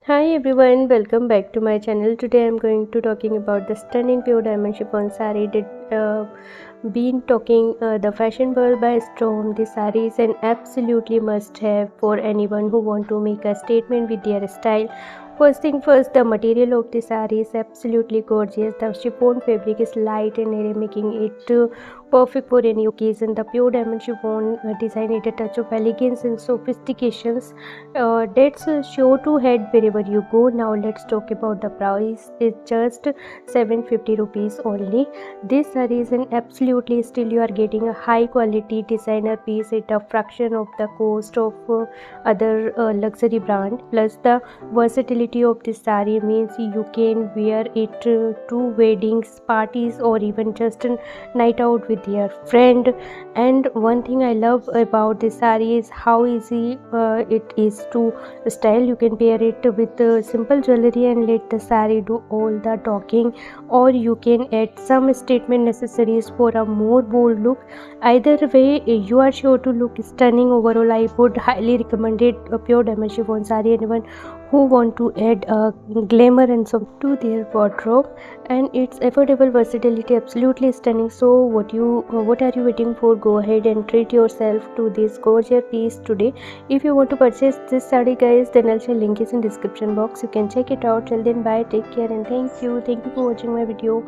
Hi everyone, welcome back to my channel. Today I'm going to talking about the stunning pure diamond chiffon saree that been talking the fashion world by storm. This saree is an absolutely must have for anyone who want to make a statement with their style. First thing first, the material of the saree is absolutely gorgeous. The chiffon fabric is light and airy, making it perfect for any occasion. The pure diamond chiffon design it a touch of elegance and sophistications that's sure to head wherever you go. Now let's talk about the price. It's just 750 rupees only. This saree is an absolutely still you are getting a high quality designer piece at a fraction of the cost of other luxury brand. Plus the versatility of this saree means you can wear it to weddings, parties, or even just a night out with your friend. And one thing I love about this saree is how easy it is to style. You can pair it with simple jewelry and let the saree do all the talking, or you can add some statement necessaries for a more bold look. Either way, you are sure to look stunning. Overall, I would highly recommend it. A pure diamond chiffon saree, anyone who want to add glamour and some to their wardrobe, and its affordable versatility absolutely stunning. So what are you waiting for? Go ahead and treat yourself to this gorgeous piece today. If you want to purchase this saree guys, then I'll share link is in description box. You can check it out. Till then, bye, take care, and thank you for watching my video.